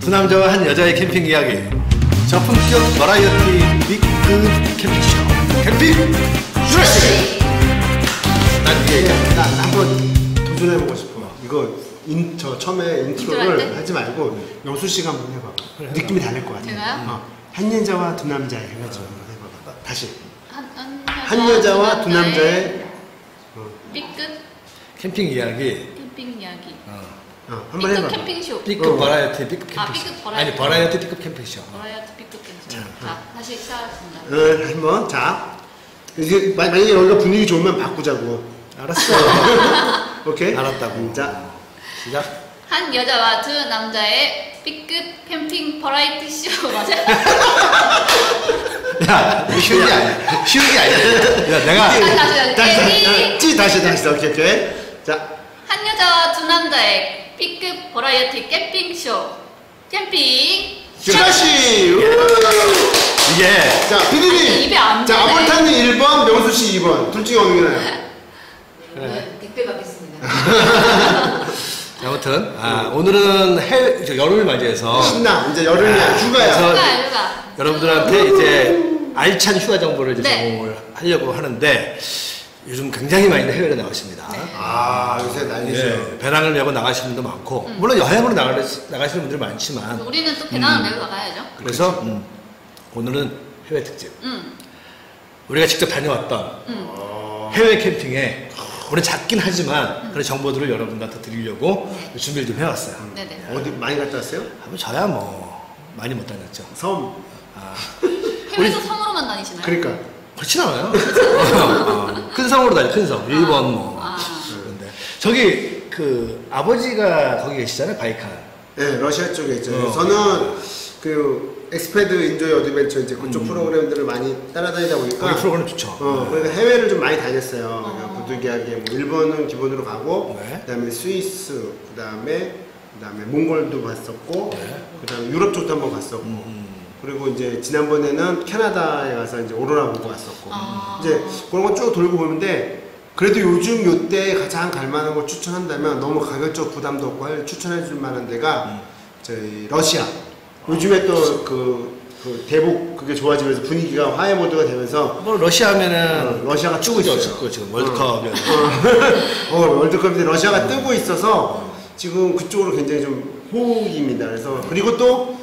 두 남자와 한 여자의 캠핑 이야기. 저품격 버라이어티 빅급 캠핑쇼. 캠핑 슈레시. 난 이게 난 한번 도전해보고 싶어. 이거 저 처음에 인트로를 하지 말고 영수 씨가 한번 해봐. 그래, 느낌이 다를 것 같아. 제가요? 한 여자와 두 남자 해가지고 한번 해봐봐. 다시. 한 여자와 두 남자의 B급 캠핑 이야기. 캠핑 이야기. 한번 해봐. B급 캠핑쇼. B급 버라이어티 B급 캠핑쇼. B급 버라이어티. 아니 버라이어티 B급 캠핑쇼. 버라이어티 B급 캠핑쇼. 자, 다시 시작하겠습니다. 한번 자. 이제 만약에 여기가 분위기 좋으면 바꾸자고. 알았어. 오케이? 알았다고. 자, 시작. 한 여자와 두 남자의 B급 캠핑 버라이어티 쇼 맞아? 야, 이거 쉬운 게 아니야. 쉬운 게 아니야. 야, 내가 다시. 오케이. 자, 한 여자와 두 남자의 B급 버라이어티 캠핑쇼. 캠핑 슈가씨! 이게 자, 아니, 피디님! 입에 안 자, 되네. 아볼타는 1번, 명수씨 2번. 둘 중에 어느 게 나요? 네, 댓글 받겠습니다. 아무튼 오늘은 여름을 맞이해서 신나. 이제 여름이야. 휴가야. 휴가. 여러분들한테 이제 알찬 휴가 정보를 이제 네. 제공을 하려고 하는데 요즘 굉장히 많이 해외로 나가십니다. 네. 아, 요새 난리죠. 예, 배낭을 메고 나가시는 분도 많고 물론 여행으로 나가시는 분들이 많지만 우리는 또 배낭을 메고 나가야죠. 그래서 오늘은 해외 특집. 우리가 직접 다녀왔던 해외 캠핑에 우리 작긴 하지만 그런 정보들을 여러분들한테 드리려고 준비를 좀 해왔어요. 네네. 어디 많이 갔다 왔어요? 저야 뭐 많이 못 다녔죠. 섬. 해외에서 섬으로만 다니시나요? 그러니까. 그렇진 않아요. 큰 성으로 다녀, 큰 성. 일본 뭐. 그런데 저기 그 아버지가 거기 계시잖아요, 바이칼. 네, 러시아 쪽에 있죠. 저는 그 엑스패드 인조이 어드벤처 이제 그쪽 프로그램들을 많이 따라다니다 보니까 거기 프로그램 좋죠. 그러니까 해외를 좀 많이 다녔어요. 그러니까 부득이하게 뭐 일본은 기본으로 가고 네. 그다음에 스위스, 그다음에 몽골도 갔었고 그다음에 유럽 쪽도 한번 갔었고 그리고 이제 지난번에는 캐나다에 가서 이제 오로라 보고 왔었고 이제 그런 거 쭉 돌고 보는데 그래도 요즘 요때 가장 갈만한 걸 추천한다면 너무 가격적 부담도 없고 추천해줄 만한 데가 저희 러시아. 요즘에 또 그 대북 그게 좋아지면서 분위기가 화해 모드가 되면서 뭐 러시아 하면은 러시아가 뜨고 있어요. 축구 지금 월드컵이 월드컵인데 러시아가 뜨고 있어서 지금 그쪽으로 굉장히 좀 호기입니다. 그래서 그리고 또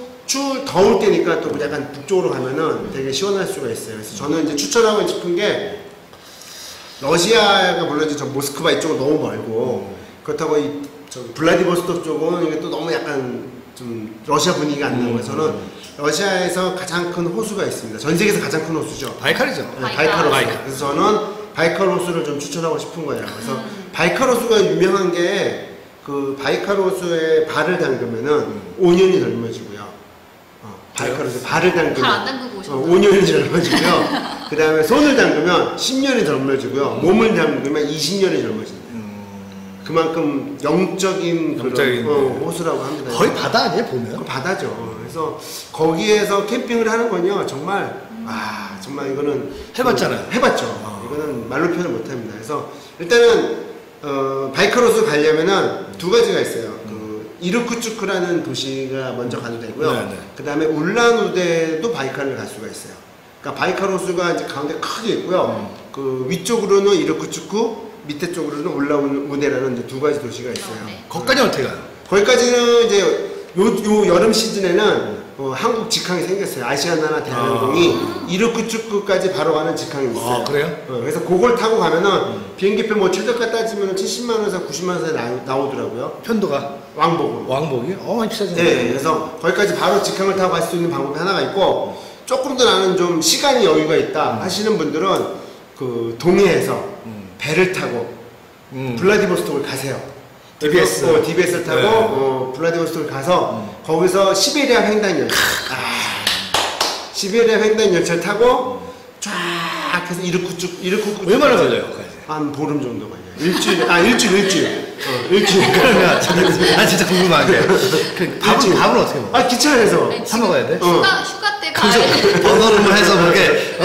더울 때니까 또 약간 북쪽으로 가면은 되게 시원할 수가 있어요. 그래서 저는 이제 추천하고 싶은 게 러시아가 물론 이제 저 모스크바 이쪽은 너무 멀고 그렇다고 저 블라디보스토크 쪽은 이게 또 너무 약간 좀 러시아 분위기가 안 나고 저는 러시아에서 가장 큰 호수가 있습니다. 전 세계에서 가장 큰 호수죠. 바이칼이죠. 네, 바이칼 호수. 그래서 저는 바이칼 호수를 좀 추천하고 싶은 거예요. 그래서 바이칼 호수가 유명한 게 그 바이칼 호수에 발을 담그면은 5년이 젊어지고요. 바이칼 호수에 발을 담그면 발 안 담그고 오셨나요? 5년이 젊어지고요. 그 다음에 손을 담그면 10년이 젊어지고요. 몸을 담그면 20년이 젊어진다. 그만큼 영적인 그런 호수라고 합니다. 거의 바다 아니에요, 보면? 그 바다죠. 그래서 거기에서 캠핑을 하는 건요, 정말 정말 이거는 해봤잖아요. 해봤죠. 이거는 말로 표현을 못합니다. 그래서 일단은 바이칼 호수 가려면은 두 가지가 있어요. 그 이르쿠츠크라는 도시가 먼저 가도 되고요. 그 다음에 울란우데도 바이칼을 갈 수가 있어요. 그러니까 바이칼 호수가 이제 가운데 크게 있고요. 그 위쪽으로는 이르쿠츠크, 밑에 쪽으로는 울란우데라는 이제 두 가지 도시가 있어요. 거기까지 어떻게 가요? 거기까지는 이제 요 여름 시즌에는 한국 직항이 생겼어요. 아시아나나 대한항공이 이르쿠츠크까지 바로 가는 직항이 있어요. 그래요? 그래서 그걸 타고 가면은 비행기표 뭐 최저가 따지면 70만 원에서 90만 원 사이 나오더라고요. 편도가 왕복으로. 왕복이? 많이 비싸죠. 네, 그래서 거기까지 바로 직항을 타고 갈 수 있는 방법이 하나가 있고 조금 더 나는 좀 시간이 여유가 있다 하시는 분들은 그 동해에서 배를 타고 블라디보스톡을 가세요. DBS를 타고 블라디보스톡을 가서 거기서 시베리아 횡단열차 시베리아 횡단열차를 타고 쫙 해서 이르쿠츠크 얼마나 걸려요? 한 보름 정도 걸려요. 일주일. 그러면 난 진짜 궁금한 게 밥은 어떻게 먹어? 기차에서 사 먹어야 돼? 휴가 때 가야 번호를 해서 그렇게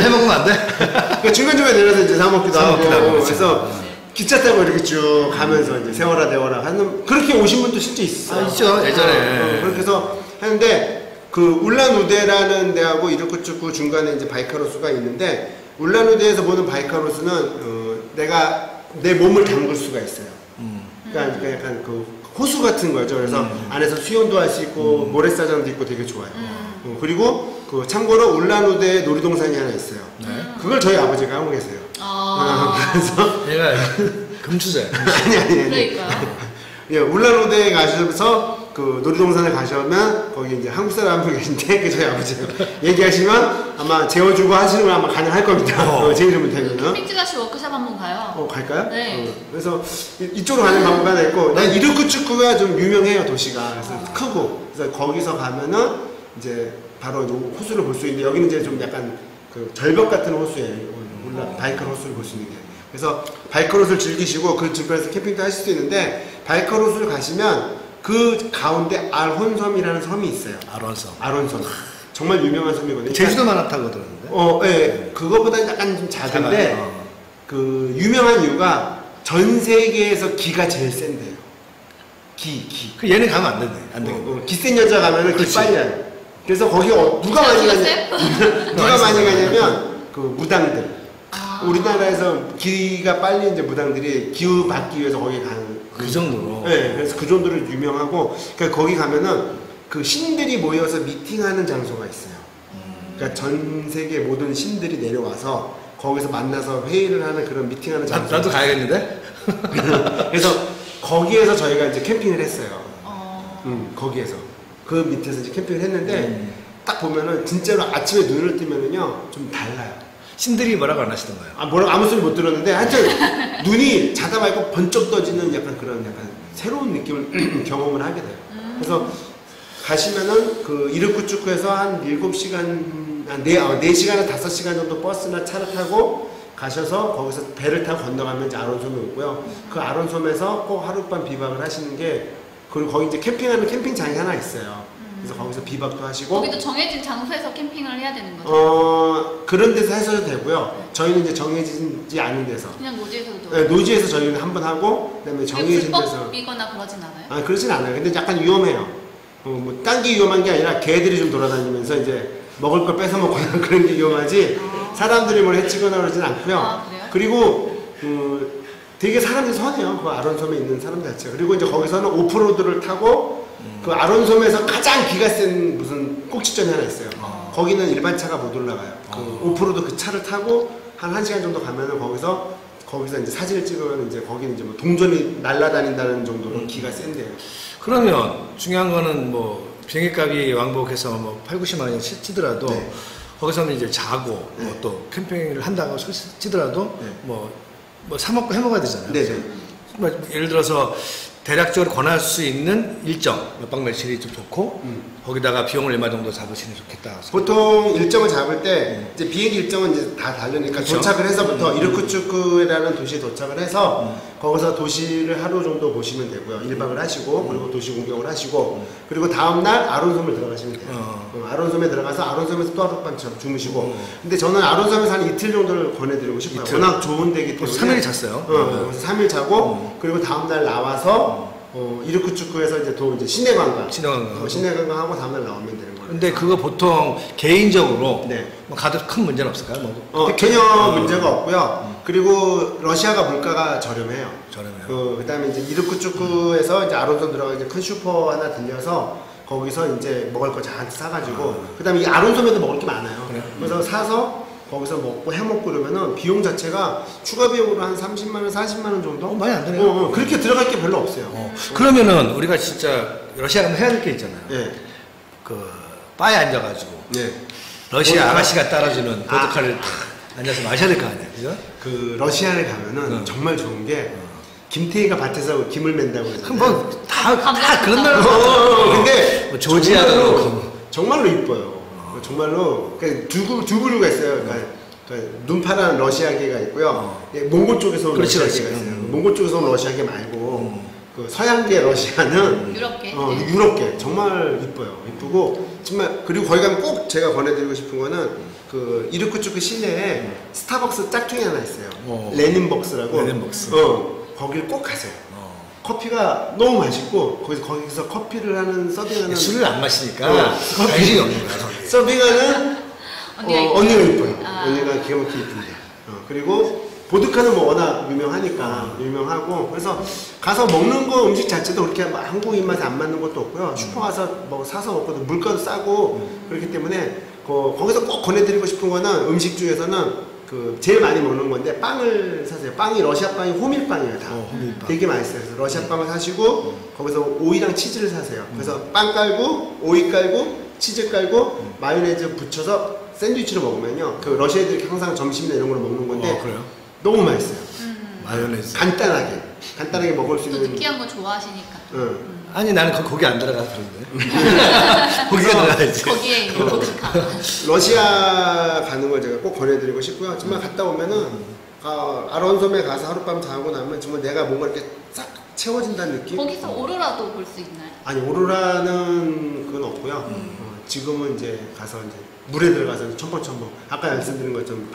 해먹으면 안 돼? 그러니까 중간중간에 내려서 이제 사 먹기도 하고 그래서 기차 타고 이렇게 쭉 가면서 이제 세워라 하는 그렇게 오신 분도 실제 있어요. 있죠 예전에. 그렇게 해서 하는데 그 울란우데라는 데하고 이르쿠츠크 중간에 이제 바이카로스가 있는데 울란우데에서 보는 바이카로스는 내가 내 몸을 담글 수가 있어요. 그러니까 약간 그 호수 같은 거죠. 그래서 안에서 수영도 할 수 있고 모래사장도 있고 되게 좋아요. 그리고 그 참고로 울란우데에 놀이동산이 하나 있어요. 네. 그걸 저희 아버지가 하고 계세요. 그래서 얘가 금추자야. 아니. 그러니까요. 예, 울란우데에 가셔서 그 놀이동산에 가시면 거기 이제 한국 사람 한 분 계신데 그 저희 아버지가 얘기하시면 아마 재워주고 하시는 건 아마 가능할 겁니다. 제 이름을 대면은. 캠핑지가시 워크샵 한번 가요. 갈까요? 네. 그래서 이쪽으로 가는 방법이 하나 있고 이르쿠츠크가 좀 유명해요 도시가. 그래서 크고 그래서 거기서 가면은 이제 바로 호수를 볼 수 있는데 여기는 이제 좀 약간 그 절벽 같은 호수예요. 바이크로 호수를 볼 수 있는 게. 그래서 바이크로스를 즐기시고 그 주변에서 캠핑도 하실 수 있는데 바이크로스를 가시면 그 가운데 알혼섬이라는 섬이 있어요. 아론섬. 정말 유명한 섬이거든요. 제주도만 하다고 들었는데. 예. 그거보다는 약간 좀 작은데 그 유명한 이유가 전 세계에서 기가 제일 센데요. 기. 그 얘는 가면 안 된대. 안 돼. 기센 여자 가면은 기 빨리 와요. 그래서 거기 누가 많이 누가 많이 가냐면 그 무당들. 우리나라에서 기가 빨리 이제 무당들이 기후 받기 위해서 거기 가는 그 정도로. 네, 그래서 그 정도로 유명하고 그러니까 거기 가면은 그 신들이 모여서 미팅하는 장소가 있어요. 그러니까 전 세계 모든 신들이 내려와서 거기서 만나서 회의를 하는 그런 미팅하는 장소. 나도 가야겠는데? 그래서 거기에서 저희가 이제 캠핑을 했어요. 거기에서 그 밑에서 이제 캠핑을 했는데 딱 보면은 진짜로 아침에 눈을 뜨면은요 좀 달라요. 신들이 뭐라고 안 하시던가요? 뭐라고 아무 소리 못 들었는데 하여튼 눈이 자다 말고 번쩍 떠지는 약간 그런 약간 새로운 느낌을 경험을 하게 돼요. 그래서 가시면은 그 이르쿠츠크에서 한 7시간, 4시간에서 5시간 정도 버스나 차를 타고 가셔서 거기서 배를 타고 건너가면 이제 아론섬이 오고요. 그 아론섬에서 꼭 하룻밤 비박을 하시는 게 그리고 거기 이제 캠핑하는 캠핑장이 하나 있어요. 그래서 거기서 비박도 하시고 거기도 정해진 장소에서 캠핑을 해야 되는 거죠? 그런 데서 하셔도 되고요. 저희는 이제 정해지지 않은 데서 그냥 노지에서도 네, 노지에서 저희는 한 번 하고 그다음에 정해진 데서 불법이거나 그러진 않아요? 그러진 않아요. 근데 약간 위험해요. 뭐 딴 게 위험한 게 아니라 개들이 좀 돌아다니면서 이제 먹을 걸 뺏어 먹거나 그런 게 위험하지 사람들이 뭘 해치거나 그러진 않고요. 그래요? 그리고 되게 사람들이 선해요. 그 아론섬에 있는 사람들 자체가. 그리고 이제 거기서는 오프로드를 타고 그 아론섬에서 가장 기가 센 무슨 꼭지점이 하나 있어요. 거기는 일반 차가 못 올라가요. 그 오프로드 그 차를 타고 한 1시간 정도 가면은 거기서 이제 사진을 찍으면 이제 거기는 이제 뭐 동전이 날아다닌다는 정도로 기가 센데요. 그러면 중요한 거는 뭐 비행기값이 왕복해서 뭐 8, 90만 원이 치더라도 네. 거기서는 이제 자고 네. 뭐 또 캠핑을 한다고 치더라도 네. 뭐 사 먹고 해 먹어야 되잖아요. 네네. 뭐 예를 들어서 대략적으로 권할 수 있는 일정 몇 박 며칠이 좀 좋고 거기다가 비용을 얼마 정도 잡으시는 게 좋겠다. 보통 일정을 잡을 때 이제 비행기 일정은 이제 다 다르니까 그쵸? 도착을 해서부터 이르쿠츠크라는 도시에 도착을 해서 거기서 도시를 하루 정도 보시면 되고요. 1박을 하시고 그리고 도시 구경을 하시고 그리고 다음날 아론섬을 들어가시면 돼요. 아론섬에 들어가서 아론섬에서 또 하룻밤 주무시고 근데 저는 아론섬에서 한 이틀 정도를 권해드리고 싶어요. 이틀? 워낙 좋은 데기 때문에 3일 잤어요. 그래서 3일 자고 그리고 다음날 나와서 이르쿠츠크에서 이제 또 이제 시내 관광 시내 관광하고 다음날 나오면 되는 거예요. 근데 그거 보통 개인적으로 네. 뭐 가도 큰 문제는 없을까요? 뭐 전혀 문제가 없고요. 그리고 러시아가 물가가 저렴해요. 저렴해요. 그다음에 이제 이르쿠츠크에서 이제 아론섬 들어가 이제 큰 슈퍼 하나 들려서 거기서 이제 먹을 거 잔뜩 사가지고 그다음에 이 아론섬에도 먹을 게 많아요. 그래서 사서 거기서 먹고 해먹고 그러면은 비용 자체가 추가 비용으로 한 30만 원, 40만 원 정도? 많이 안 되네요. 그렇게 들어갈 게 별로 없어요. 그러면은 우리가 진짜 러시아 가면 해야 될 게 있잖아요. 네. 그 바에 앉아가지고 네. 러시아 아가씨가 따라주는 보드카를 딱 앉아서 마셔야 될 거 아니야, 그죠? 그 러시아를 가면은 정말 좋은 게 김태희가 밭에서 김을 맨다고 그러잖아요. 뭐다 그런 나라. 근데 뭐 조지아도 그렇고. 정말로 이뻐요. 정말로 그러니까 두 부류가 있어요. 그러니까 눈파란 러시아계가 있고요. 몽골 쪽에서 온 그렇지, 러시아계가 그렇지. 있어요. 몽골 쪽에서 온 러시아계 말고 그 서양계 러시아는 유럽계. 유럽계 정말 이뻐요. 이쁘고 정말 그리고 거기 가면 꼭 제가 권해드리고 싶은 거는 그 이르쿠츠크 시내에 스타벅스 짝퉁이 하나 있어요. 레닌벅스라고. 레닌벅스. 거길 꼭 가세요. 커피가 너무 맛있고 거기서 커피를 하는 서빙하는 술을 안 마시니까 커피. 관심이 없는 거야. 거기. 서빙하는 언니가 이뻐요. 아. 언니가 기가 막히게 이쁜데. 그리고 보드카는 뭐 워낙 유명하니까 유명하고 그래서 가서 먹는 거 음식 자체도 그렇게 막 한국 입맛에 안 맞는 것도 없고요. 슈퍼 가서 뭐 사서 먹고도 물가도 싸고 그렇기 때문에 거기서 꼭 권해드리고 싶은 거는 음식 중에서는 그 제일 많이 먹는 건데 빵을 사세요. 빵이 러시아 빵이 호밀빵이에요 다. 호밀빵. 되게 맛있어요. 그래서 러시아 빵을 사시고 거기서 오이랑 치즈를 사세요. 그래서 빵 깔고 오이 깔고 치즈 깔고 마요네즈 붙여서 샌드위치로 먹으면요. 그 러시아 애들이 항상 점심이나 이런 걸 먹는 건데 그래요? 너무 맛있어요. 마요네즈. 간단하게 먹을 수 또 있는. 느끼한 거 좋아하시니까. 응. 아니 나는 거기 안 들어가서 그런데. 거기가 들어가야지. 거기에 있는 보드카. 러시아 가는 걸 제가 꼭 권해드리고 싶고요. 정말 갔다 오면은 아론섬에 가서 하룻밤 자고 나면 정말 내가 뭔가 이렇게 싹 채워진다는 느낌? 거기서 오로라도 볼 수 있나요? 아니 오로라는 그건 없고요. 지금은 이제 가서 이제 물에 들어가서 첨벙첨벙 아까 말씀드린 것처럼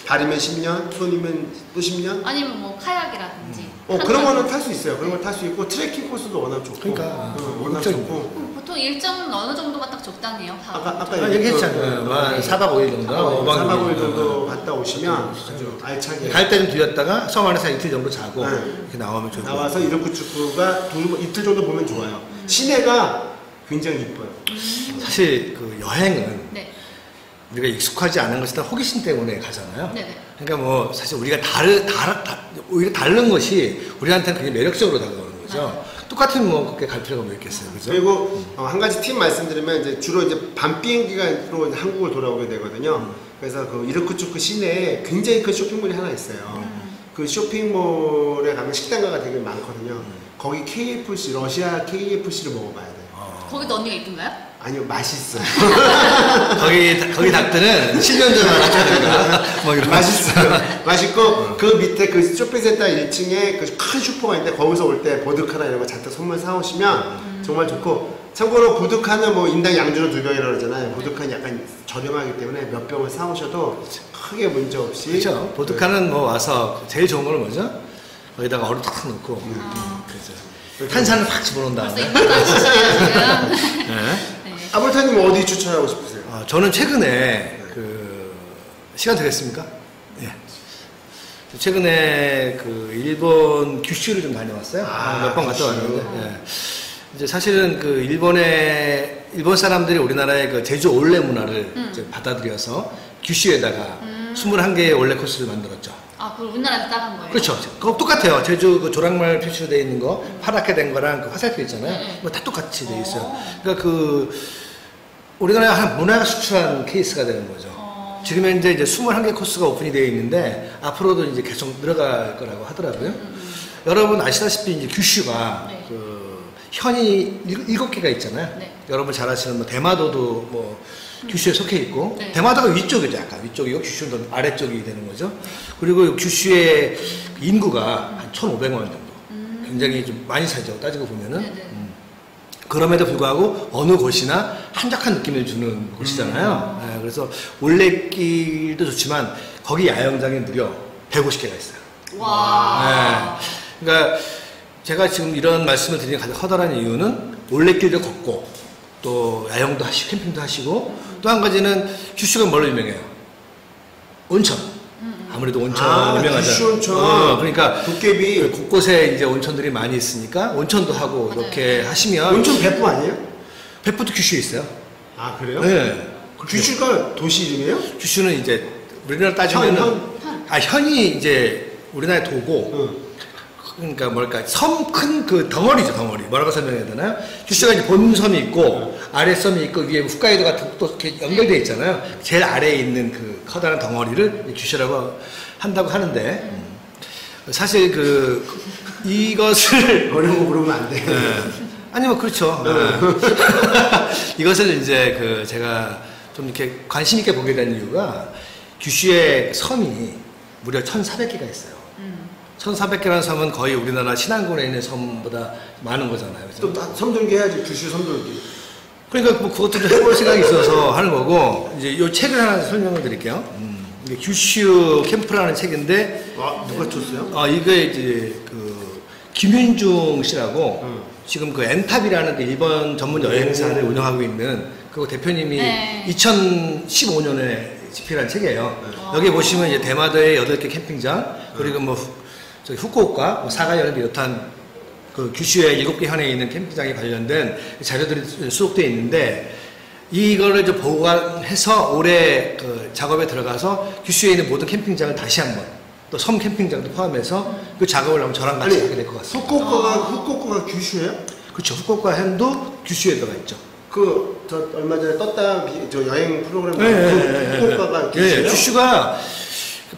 발이면 10년, 손이면 또 10년. 아니면 뭐 카약이라든지. 그런 거는 탈 수 있어요. 그런 걸 탈 수 있고 트레킹 코스도 워낙 좋고. 그러니까, 워낙 일정. 좋고. 보통 일정은 어느 정도가 딱 적당해요? 아까 얘기했잖아요. 한 4박 5일 정도. 4박 5일 정도 갔다 오시면 아주 알차게. 갈 때는 들렸다가 섬 안에서 이틀 정도 자고 네. 이렇게 나오면 좋고. 나와서 이르쿠츠크가 이틀 정도 보면 좋아요. 시내가 굉장히 이뻐요. 사실 그 여행은 네. 우리가 익숙하지 않은 것이 다 호기심 때문에 가잖아요. 네네. 그러니까 뭐 사실 우리가 오히려 다른 것이 우리한테는 굉장히 매력적으로 다가오는 거죠. 맞아요. 똑같은 뭐 그렇게 갈 필요가 뭐 있겠어요, 그죠? 그리고 한 가지 팁 말씀드리면 이제 주로 이제 밤 비행기로 이제 한국을 돌아오게 되거든요. 그래서 그 이르쿠츠크 시내에 굉장히 큰 쇼핑몰이 하나 있어요. 그 쇼핑몰에 가면 식당가가 되게 많거든요. 거기 KFC 러시아 KFC를 먹어봐야 돼요. 거기도 언니가 이쁜가요? 아니요 맛있어요. 거기 닭들은 7년 전에 알았다든가 뭐 이런. 맛있어요. 맛있고 그 밑에 그 쇼핑센터 1층에 그 큰 슈퍼가 있는데 거기서 올 때 보드카나 이런 거 잔뜩 선물 사오시면 정말 좋고 참고로 보드카는 뭐 인당 양주로 2병이라고 그러잖아요. 보드카는 약간 저렴하기 때문에 몇 병을 사오셔도 크게 문제 없이. 그렇죠. 보드카는 뭐 와서 제일 좋은 건 뭐죠? 거기다가 얼음 탁 넣고 그죠. 탄산을 확 집어넣은 벌써 다음에. 입맛 나시네요 지금. 네. 네. 아볼타님 어디 추천하고 싶으세요? 저는 최근에 그 시간 되겠습니까? 예. 최근에 그 일본 규슈를 좀 다녀왔어요. 몇 번 갔다 규슈. 왔는데. 예. 이제 사실은 그 일본 사람들이 우리나라의 그 제주 올레 문화를 이제 받아들여서 규슈에다가 21개의 올레 코스를 만들었죠. 아, 그걸 우리나라에서 따간 거예요? 그렇죠. 그거 똑같아요. 제주 그 조랑말 표시로 되어 있는 거, 파랗게 된 거랑 그 화살표 있잖아요. 네. 그거 다 똑같이 되어 있어요. 그러니까 그 우리나라가 한 문화가 수출한 케이스가 되는 거죠. 지금 현재 이제 21개 코스가 오픈이 되어 있는데 앞으로도 이제 계속 늘어갈 거라고 하더라고요. 여러분 아시다시피 이제 규슈가 네. 그 현이 7개가 있잖아요. 네. 여러분 잘 아시는 뭐 대마도도 뭐 규슈에 속해 있고 네. 대마도가 위쪽이죠. 약간 위쪽이고 규슈는 더 아래쪽이 되는 거죠. 그리고 규슈의 인구가 한 1,500만 정도. 굉장히 좀 많이 살죠. 따지고 보면은. 네네. 그럼에도 불구하고 어느 곳이나 한적한 느낌을 주는 곳이잖아요. 네, 그래서 올레길도 좋지만 거기 야영장이 무려 150개가 있어요. 와. 네. 그러니까 제가 지금 이런 말씀을 드리는 가장 커다란 이유는 올레길도 걷고 또 야영도 하시고 캠핑도 하시고 또 한 가지는 규슈가 뭘로 유명해요? 온천. 아무래도 온천 유명하잖아요. 규슈 온천. 그러니까 도깨비. 곳곳에 이제 온천들이 많이 있으니까 온천도 하고 이렇게 하시면 온천 배프 아니에요? 백포도 규슈에 있어요. 아 그래요? 네. 규슈가 도시 이름이에요? 규슈는 이제 우리나라 따지면은 현이 이제 우리나라의 도고 응. 그러니까 뭘까 섬 큰 그 덩어리죠 덩어리 뭐라고 설명해야 되나요? 규슈가 이제 본섬이 있고 아래 섬이 있고 위에 홋카이도 같은 또 이렇게 연결되어 있잖아요. 제일 아래에 있는 그 커다란 덩어리를 규슈라고 한다고 하는데 사실 이것을 어려운 거 물으면 안 돼. 아니 뭐 그렇죠. 이것을 이제 제가 좀 이렇게 관심 있게 보게 된 이유가 규슈의 섬이 무려 1,400개가 있어요. 1,400개라는 섬은 거의 우리나라 신안군에 있는 섬보다 많은 거잖아요. 그죠? 또 섬돌기 해야지 규슈 섬돌기. 그러니까 뭐 그것도 좀 해볼 생각이 있어서 하는 거고 이제 이 책을 하나 설명을 드릴게요. 이게 규슈 캠프라는 책인데 아 누가 쳤어요? 이게 이제 그 김윤중 씨라고 지금 그 엔탑이라는 그 일본 전문 여행사를 운영하고 있는 그 대표님이 네. 2015년에 집필한 책이에요. 여기 보시면 이제 대마도의 8개 캠핑장 그리고 뭐 저기 후쿠오카, 뭐 사가현을 비롯한 그 규슈의 7개 현에 있는 캠핑장에 관련된 자료들이 수록되어 있는데 이거를 이제 보관해서 올해 그 작업에 들어가서 규슈에 있는 모든 캠핑장을 다시 한번 또 섬 캠핑장도 포함해서 그 작업을 하면 저랑 같이 하게 될 것 같습니다. 후쿠오카가 규슈예요? 그렇죠. 후쿠오카 현도 규슈에 들어가 있죠. 저 얼마 전에 떴다 저 여행 프로그램 후쿠오카가 규슈예요? 규슈가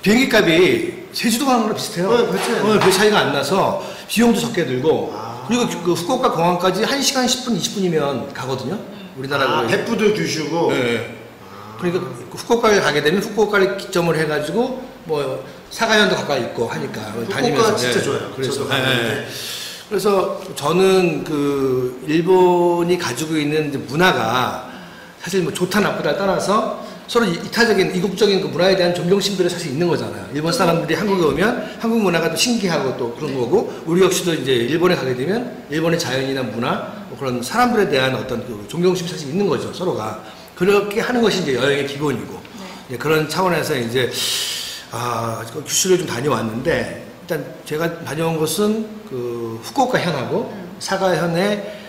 비행기 값이 제주도 가는 거랑 비슷해요. 그렇죠. 별 차이가 안 나서 비용도 적게 들고 그리고 그 후쿠오카 공항까지 1시간 10분, 20분이면 가거든요. 우리나라로. 백부도 규슈고. 네. 그러니까 후쿠오카에 가게 되면 후쿠오카를 기점으로 해가지고 뭐 사가현도 가까이 있고 하니까 후쿠오카 진짜 좋아요. 그래서 그래서 저는 그 일본이 가지고 있는 이제 문화가 사실 뭐 좋다 나쁘다 떠나서 서로 이타적인 이국적인 그 문화에 대한 존경심들이 사실 있는 거잖아요. 일본 사람들이 한국에 오면 한국 문화가 또 신기하고 또 그런 거고 우리 역시도 이제 일본에 가게 되면 일본의 자연이나 문화 뭐 그런 사람들에 대한 어떤 그 존경심이 사실 있는 거죠. 서로가 그렇게 하는 것이 이제 여행의 기본이고 네. 그런 차원에서 이제 규슈를 좀 다녀왔는데 일단 제가 다녀온 곳은 그 후쿠오카 현하고 사가 현에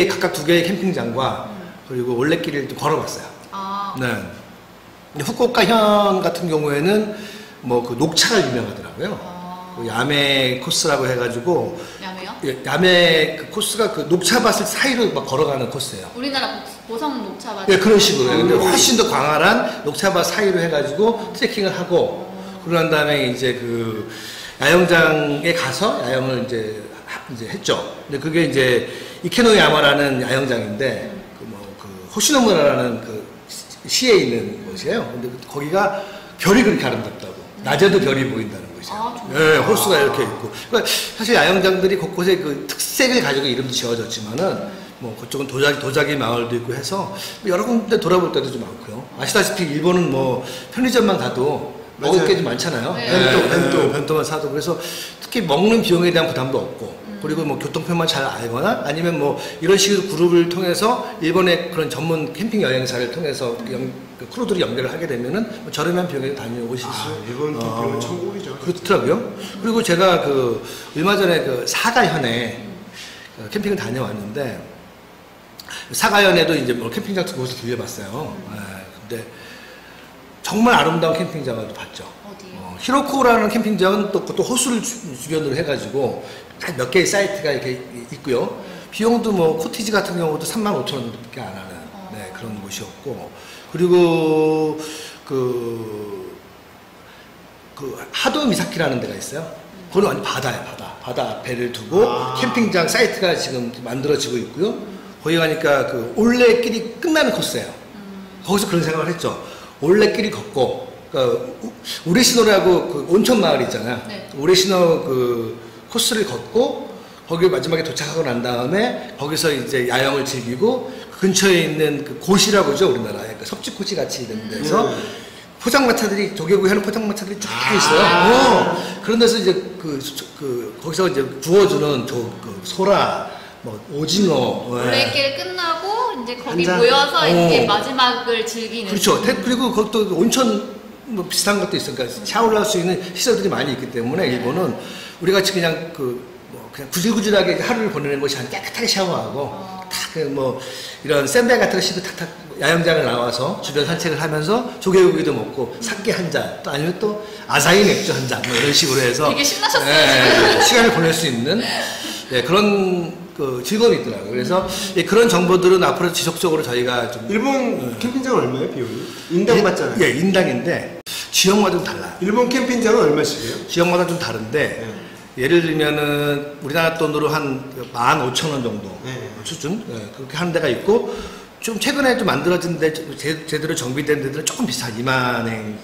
각각 두 개의 캠핑장과 그리고 올레길을 좀 걸어봤어요. 네. 근데 후쿠오카 현 같은 경우에는 뭐 그 녹차가 유명하더라고요. 그 야메 코스라고 해가지고 야메요? 야메 그 코스가 그 녹차밭을 사이로 막 걸어가는 코스예요. 우리나라 보성 녹차밭. 예, 그런 식으로. 근데 훨씬 더 광활한 녹차밭 사이로 해가지고 트레킹을 하고 그런 다음에 이제 그 야영장에 가서 야영을 이제 했죠. 근데 그게 이제 이케노야마라는 야영장인데 그 호시노무라라는 그 시에 있는 곳이에요. 근데 거기가 별이 그렇게 아름답다고. 낮에도 별이 보인다는 곳이에요. 네, 호수가 이렇게 있고. 그러니까 사실 야영장들이 곳곳에 그 특색을 가지고 이름도 지어졌지만은 뭐 그쪽은 도자기 마을도 있고 해서 여러 군데 돌아볼 때도 좀 많고요. 아시다시피 일본은 뭐 편의점만 가도 먹을 게 좀 많잖아요. 벤토만 사도. 그래서 특히 먹는 비용에 대한 부담도 없고 그리고 뭐 교통편만 잘 알거나 아니면 뭐 이런 식으로 그룹을 통해서 일본의 그런 전문 캠핑 여행사를 통해서 그 크루들이 연결을 하게 되면은 뭐 저렴한 비용에 다녀오실 수. 일본 캠핑은 천국이죠. 그렇더라고요. 그리고 제가 그 얼마 전에 그 사가현에 캠핑을 다녀왔는데 사가현에도 이제 뭐 캠핑장 두 곳을 들려봤어요. 근데 정말 아름다운 캠핑장을 봤죠. 어디요? 히로코라는 캠핑장은 또 호수를 주변으로 해가지고 몇 개의 사이트가 이렇게 있고요. 비용도 뭐 코티지 같은 경우도 35,000원 정도밖에 안 하는 그런 곳이었고 그리고 그 하도 미사키라는 데가 있어요. 그건 완전 바다예요, 바다 앞에를 두고 캠핑장 사이트가 지금 만들어지고 있고요. 거기 가니까 그 올레길이 끝나는 코스예요. 거기서 그런 생각을 했죠. 올레길이 걷고, 그러니까 우레시노라고 그 온천 마을 있잖아요. 네. 우레시노 그 코스를 걷고 거기 마지막에 도착하고 난 다음에 거기서 이제 야영을 즐기고 그 근처에 있는 그 고시라고 그러죠, 우리나라에. 그 섭지코지 같이 있는 데서 포장마차들이 조개구이 하는 포장마차들이 쫙 있어요. 그런 데서 이제 거기서 이제 구워주는 그 소라, 뭐 오징어. 올레길 끝나고 이제 거기 모여서 이제 마지막을 즐기는. 그렇죠. 그리고 그것도 온천 뭐 비슷한 것도 있으니까 샤워를 할 수 있는 시설들이 많이 있기 때문에 일본은 우리 같이 그냥 그냥 구질구질하게 하루를 보내는 것이 아니라 깨끗하게 샤워하고 뭐 이런 샌베 같은 거 씹고 탁탁 야영장을 나와서 주변 산책을 하면서 조개구이도 먹고 사케 한 잔 또 아니면 또 아사히 맥주 한 잔 뭐 이런 식으로 해서 되게 신나셨어요. 시간을 보낼 수 있는 그런 그 즐거움이 있더라고요. 그래서 그런 정보들은 앞으로 지속적으로 저희가 좀 일본 캠핑장은 얼마예요, 비용이? 인당 받잖아요. 예, 인당인데 지역마다 좀 달라요. 일본 캠핑장은 얼마씩이에요? 지역마다 좀 다른데 예를 들면은 우리나라 돈으로 한 15,000원 정도 수준 그렇게 하는 데가 있고 좀 최근에 좀 만들어진 데 제대로 정비된 데들은 조금 비슷한 2만엔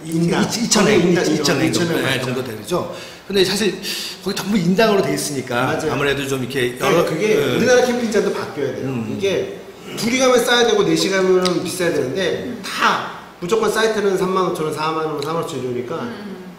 2,000엔 정도 되죠. 근데 사실 거기 전부 인당으로 돼 있으니까 아무래도 좀 이렇게 그게 우리나라 캠핑장도 바뀌어야 돼요. 이게 2시 가면 싸야 되고 4시 가면 비싸야 되는데 다 무조건 사이트는 35,000원, 4만 원, 4만 원 이러니까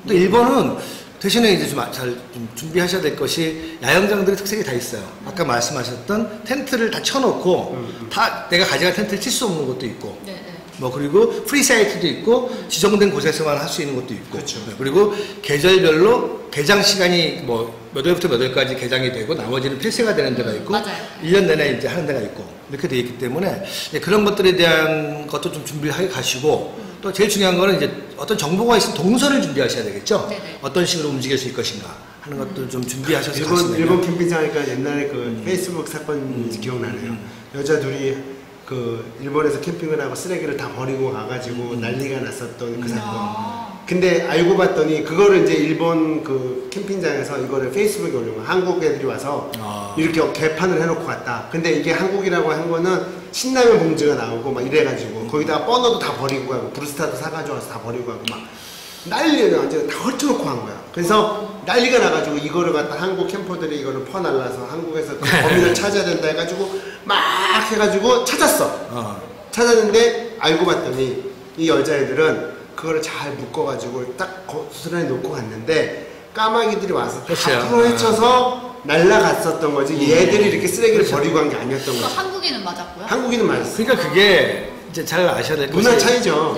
근데 일본은 대신에 이제 좀 좀 준비하셔야 될 것이 야영장들의 특색이 다 있어요. 아까 말씀하셨던 텐트를 다 쳐놓고 다 내가 가져간 텐트를 칠 수 없는 것도 있고 네, 네. 뭐 그리고 프리 사이트도 있고 지정된 곳에서만 할 수 있는 것도 있고 그렇죠. 네, 그리고 계절별로 개장 시간이 뭐 몇 월부터 몇 월까지 개장이 되고 나머지는 폐쇄가 되는 데가 있고 맞아요. 1년 내내 이제 하는 데가 있고 이렇게 돼 있기 때문에 네, 그런 것들에 대한 것도 좀 준비하게 가시고 또 제일 중요한 거는 이제 어떤 정보가 있으면 동선을 준비하셔야 되겠죠. 네네. 어떤 식으로 움직일 수 있을 것인가 하는 것도 좀 준비하셔서 일본 캠핑장 하니까 옛날에 그 페이스북 사건 기억나네요. 여자 둘이 그 일본에서 캠핑을 하고 쓰레기를 다 버리고 가가지고 난리가 났었던 그 사건. 근데 알고 봤더니 그거를 이제 일본 그 캠핑장에서 이거를 페이스북에 올린 거야. 한국 애들이 와서 이렇게 개판을 해놓고 갔다. 근데 이게 한국이라고 한 거는 신라면 봉지가 나오고 막 이래가지고 거기다가 버너도 다 버리고 가고 브루스타도 사가지고 와서 다 버리고 가고 막 난리가 완전 다 헐쳐놓고 한 거야. 그래서 난리가 나가지고 이거를 갖다 한국 캠퍼들이 이거를 퍼날라서 한국에서 그 범인을 찾아야 된다 해가지고 막 해가지고 찾았어. 찾았는데 알고 봤더니 이 여자애들은 그거를 잘 묶어가지고 딱 고스란히 놓고 갔는데 까마귀들이 와서 다 그렇죠. 풀어헤쳐서 날라갔었던 거지. 얘들이 이렇게 쓰레기를 버리고 간 게 아니었던 그거 거지. 한국인은 맞았고요. 한국인은 맞았어. 그러니까 그게 이제 잘 아셔야 될 것이 문화 차이죠.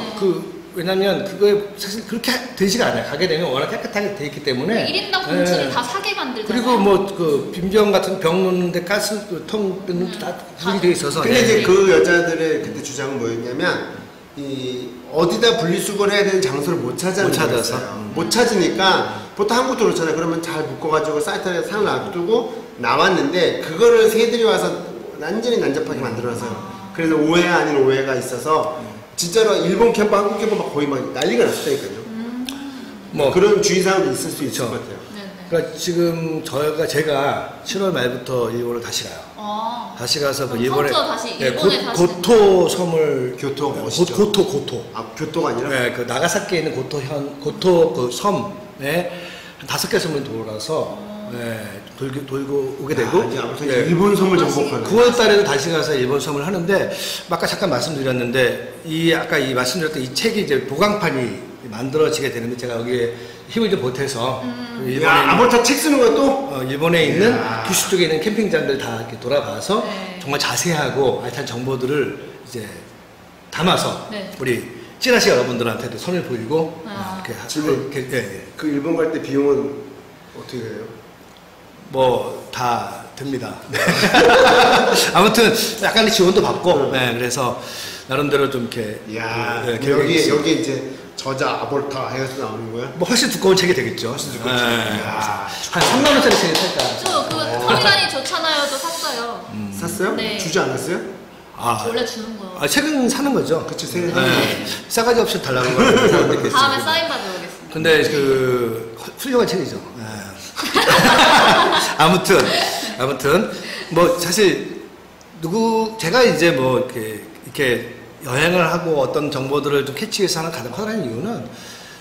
왜냐면 그거에 사실 그렇게 되지가 않아요. 가게 되면 워낙 깨끗하게 돼 있기 때문에 1인당 봉지를 예. 다 사게 만들잖아요. 그리고 뭐 그 빈병 같은 병 놓는데 가스통 넣는 다 분리 돼 있어서 근데 예. 이제 그 여자들의 그때 주장은 뭐였냐면 이 어디다 분리수거를 해야 되는 장소를 못 찾아서 못 찾으니까 보통 한국도 그렇잖아요. 그러면 잘 묶어가지고 사이트에 상을 놔두고 나왔는데 그거를 새들이 와서 완전히 난잡하게 만들어서요. 그래서 오해 아닌 오해가 있어서 진짜로 일본 캠프, 한국 캠프 막 거의 막 난리가 났다니까요. 뭐 그런 주의사항도 있을 수 있을 네. 것 같아요. 그러니까 지금 제가 7월 말부터 일본을 다시 가요. 다시 가서 그 일본에 성서 다시 네, 일본에 다시 고토 섬을 교토 멋있죠. 고토 아, 교토가 아니라? 네, 그 나가사키에 있는 고토 그 섬에 한 5개 섬을 돌아서 네, 돌고 오게 되고 이제 아무튼 예. 일본 섬을 정복하는 9월 달에도 다시 가서 일본 섬을 하는데 아까 잠깐 말씀드렸는데 아까 말씀드렸던 이 책이 이제 보강판이 만들어지게 되는데 제가 여기에 힘을 좀 보태서 야, 아무튼 책 쓰는 것도? 일본에 있는 이야. 규슈 쪽에 있는 캠핑장들 다 이렇게 돌아봐서 네. 정말 자세하고 알찬 정보들을 이제 담아서 네. 우리 찌라시 여러분들한테도 손을 보이고 이렇게 지금 그 일본 갈 때 비용은 어떻게 돼요? 뭐 다 듭니다. 네. 아무튼 약간의 지원도 받고 그래서 나름대로 좀 이렇게 이야, 계획이 있습니다. 여기 이제 저자 아볼타 해서 나오는 거야? 뭐 훨씬 두꺼운 책이 되겠죠. 훨씬 두꺼운 책. 한 3만 원짜리 책이 살까? 저 그 터미널이 좋잖아요도 샀어요. 샀어요? 네. 주지 않았어요? 원래 주는 거. 책은 사는 거죠. 그치, 책은 사는 싸가지 없이 달라는 거 사람들이 다음에 사인 받아오겠습니다. 근데 그 훌륭한 책이죠. 아무튼 뭐 사실 제가 이제 뭐 이렇게 여행을 하고 어떤 정보들을 좀 캐치해서 하는 가장 커다란 이유는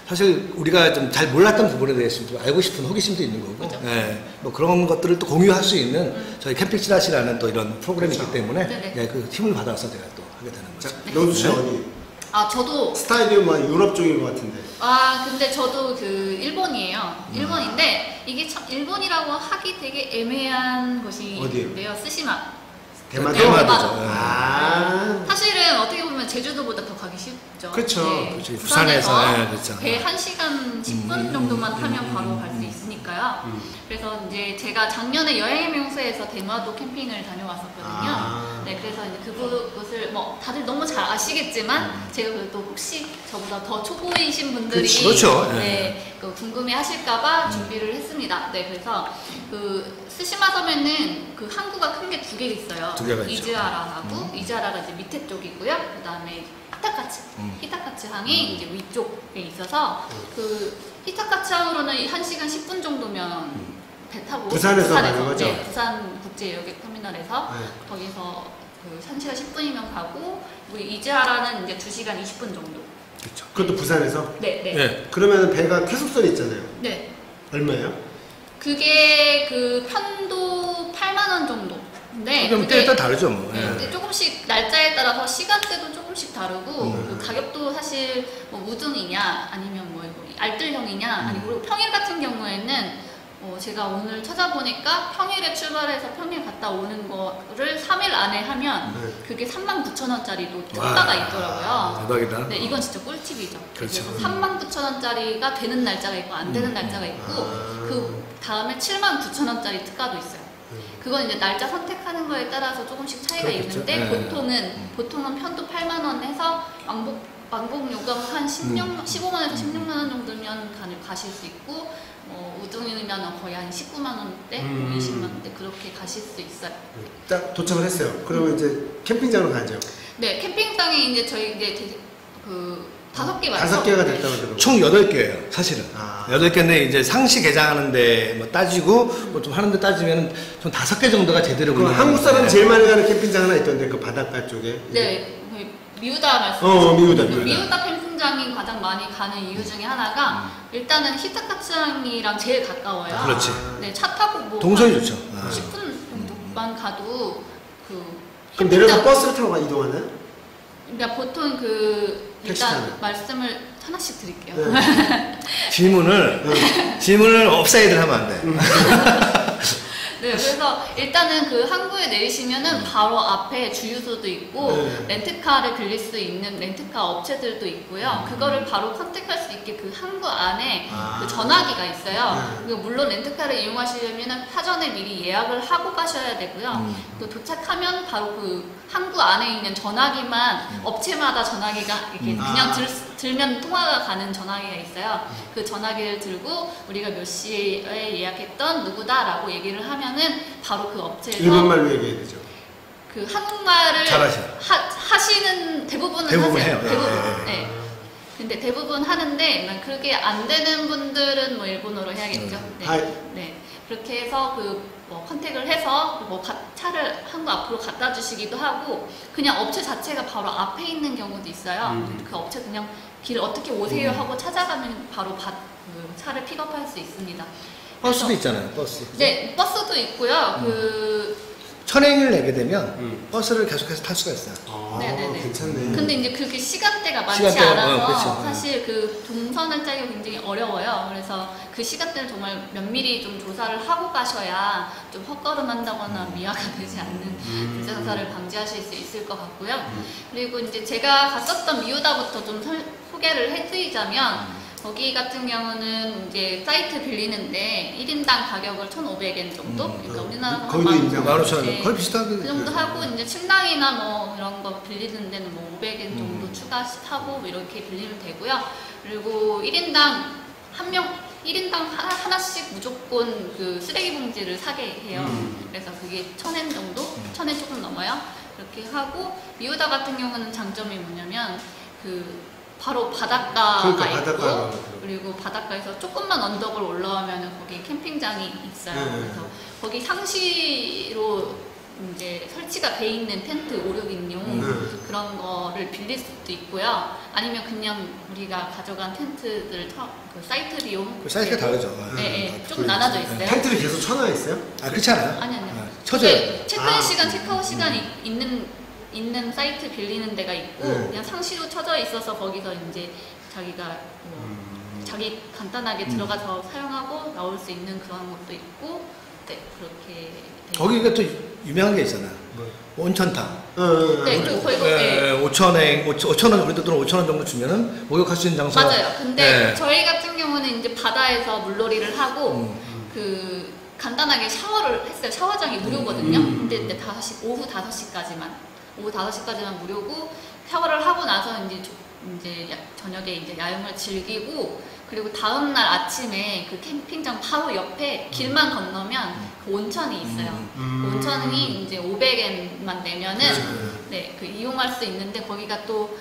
사실 우리가 좀 잘 몰랐던 부분에 대해서 좀 알고 싶은 호기심도 있는 거고, 뭐 그런 것들을 또 공유할 수 있는 저희 캠핑 찌라시라는 또 이런 프로그램이 있기 때문에 네네. 그 힘을 받아서 제가 또 하게 되는 거죠. 너도 씨 어디? 저도 스타일이 뭐 유럽 쪽인 것 같은데. 근데 저도 그 일본이에요. 일본인데 이게 참 일본이라고 하기 되게 애매한 곳이 어디예요? 있는데요. 스시마. 대마도? 대마도죠. 사실은 어떻게 보면 제주도보다 더 가기 쉽죠. 그쵸. 그치, 부산에서 부산에서, 그렇죠. 배 1시간 10분 정도만 타면 바로 갈 수 있으니까요. 그래서 이제 제가 작년에 여행의 명소에서 대마도 캠핑을 다녀왔었거든요. 네, 그래서 이제 그곳을 뭐 다들 너무 잘 아시겠지만 제가 그래도 혹시 저보다 더 초보이신 분들이 그렇죠. 그 궁금해하실까봐 준비를 했습니다. 네, 그래서 그 스시마 섬에는 그 항구가 큰 게 2개 있어요. 두 개가 있죠. 이즈하라하고 이즈하라가 이제 밑에 쪽이고요. 그다음에 히타카츠 항이 이제 위쪽에 있어서 그 히타카츠 항으로는 1시간 10분 정도면 배 타고 부산에서 가는 거죠? 네, 부산 국제여객 터미널에서 네. 거기서 그 1시간 10분이면 가고 우리 이즈하라는 이제 2시간 20분 정도. 그렇죠. 그것도 부산에서? 네, 네. 네. 그러면 배가 쾌속선 있잖아요. 네. 얼마예요? 그게 그 편도 8만 원 정도. 네. 그럼 때에 따라 다르죠, 뭐. 근데 조금씩 날짜에 따라서 시간대도 조금씩 다르고 그 가격도 사실 뭐 우등이냐 아니면 뭐 알뜰형이냐 아니고 평일 같은 경우에는 제가 오늘 찾아보니까 평일에 출발해서 평일 갔다 오는 거를 3일 안에 하면 그게 39,000원짜리도 특가가 있더라고요. 대박이다. 네, 이건 진짜 꿀팁이죠. 그렇죠. 39,000원짜리가 되는 날짜가 있고 안 되는 날짜가 있고 그 다음에 79,000원짜리 특가도 있어요. 그건 이제 날짜 선택하는 거에 따라서 조금씩 차이가 그렇겠죠. 있는데 네. 보통은 편도 8만 원 해서 왕복 요금 한 15만 원에서 16만 원 정도면 가실 수 있고 우등이면 거의 한 19만 원대, 20만 원대 그렇게 가실 수 있어요. 딱 도착을 했어요. 그러면 이제 캠핑장으로 가죠. 네, 캠핑장이 이제 저희 이제 그 5개 맞죠? 5개가 됐다고 들었고. 총 8개예요, 사실은. 아. 8개인데 이제 상시 개장하는데 뭐 따지고 뭐 좀 하는데 따지면 좀 5개 정도가 제대로 그럼 운영하는 한국 사람 거예요. 제일 많이 가는 캠핑장 하나 있던데 그 바닷가 쪽에. 네, 미우다 말씀하셨죠? 미우다. 미우다 캠핑장이 가장 많이 가는 이유 중에 하나가 일단은 히타카츠항이랑 제일 가까워요. 그렇지. 네, 차 타고 뭐 동선이 한 좋죠. 10분 정도만 가도 그럼 내려서 버스를 타고 이동하나요? 그러니까 보통 택시 일단 타는. 말씀을 하나씩 드릴게요. 네. 질문을 업사이드를 하면 안 돼. 네, 그래서 일단은 그 항구에 내리시면은 바로 앞에 주유소도 있고 렌트카를 빌릴 수 있는 렌트카 업체들도 있고요. 그거를 바로 컨택할 수 있게 그 항구 안에 그 전화기가 있어요. 그리고 물론 렌트카를 이용하시려면은 사전에 미리 예약을 하고 가셔야 되고요. 또 도착하면 바로 그 항구 안에 있는 전화기만 업체마다 전화기가 이렇게 그냥 들면 통화가 가는 전화기가 있어요. 그 전화기를 들고 우리가 몇 시에 예약했던 누구다라고 얘기를 하면은 바로 그 업체에서 일본말로 얘기해야 되죠. 그 한국말을 잘하셔요. 하시는 대부분 해요. 대부분. 네. 근데 대부분 하는데 그게 안 되는 분들은 뭐 일본어로 해야겠죠. 네. 그렇게 해서 컨택을 해서 차를 한국 앞으로 갖다 주시기도 하고 그냥 업체 자체가 바로 앞에 있는 경우도 있어요. 그 업체 그냥 길 어떻게 오세요 하고 찾아가면 바로 그 차를 픽업할 수 있습니다. 버스도 있잖아요, 버스. 네, 버스도 있고요. 천행을 내게 되면 버스를 계속해서 탈 수가 있어요. 네네네. 괜찮네. 근데 이제 그게 시간대가 많지 시간대가, 않아서 그렇죠. 사실 그 동선을 짜기가 굉장히 어려워요. 그래서 그 시간대를 정말 면밀히 좀 조사를 하고 가셔야 좀 헛걸음한다거나 미화가 되지 않는 불상사를 방지하실 수 있을 것 같고요. 그리고 이제 제가 갔었던 미우다부터 좀 소개를 해드리자면 거기 같은 경우는 이제 사이트 빌리는데 1인당 가격을 1,500엔 정도? 그러니까 우리나라 거기도 인정. 15,000원. 거의 비슷하게. 그 정도 하고 이제 침낭이나 뭐 이런 거 빌리는 데는 뭐 500엔 정도 추가하고 뭐 이렇게 빌리면 되고요. 그리고 1인당 1인당 하나씩 무조건 그 쓰레기 봉지를 사게 해요. 그래서 그게 1,000엔 정도? 1,000엔 조금 넘어요. 그렇게 하고 미우다 같은 경우는 장점이 뭐냐면 바로 바닷가가 있고 그리고 바닷가에서 조금만 언덕을 올라오면 거기 캠핑장이 있어요. 그래서 거기 상시로 이제 설치가 돼 있는 텐트 5, 6인용 그런 거를 빌릴 수도 있고요. 아니면 그냥 우리가 가져간 텐트들 그 사이트 비용 그 사이즈가 다르죠. 네, 좀 나눠져 있어요. 텐트를 계속 쳐놔 있어요? 그렇지 않아요? 아니요. 쳐져요. 체크인 시간, 체크아웃 시간이 있는 사이트 빌리는 데가 있고 그냥 상시로 쳐져 있어서 거기서 이제 자기가 자기 간단하게 들어가서 사용하고 나올 수 있는 그런 것도 있고 네 그렇게 거기가 또 유명한 게 있잖아요. 온천탕. 네, 그리고 거기 5,000원, 우리도 돈 5,000원 정도 주면은 목욕할 수 있는 장소. 맞아요. 근데 저희 같은 경우는 이제 바다에서 물놀이를 하고 간단하게 샤워를 했어요. 샤워장이 무료거든요. 근데 오후 5시까지만 무료고 샤워를 하고 나서 이제 저녁에 이제 야영을 즐기고 그리고 다음날 아침에 그 캠핑장 바로 옆에 길만 건너면 그 온천이 있어요. 그 온천이 이제 500엔만 내면은 네, 이용할 수 있는데 거기가 또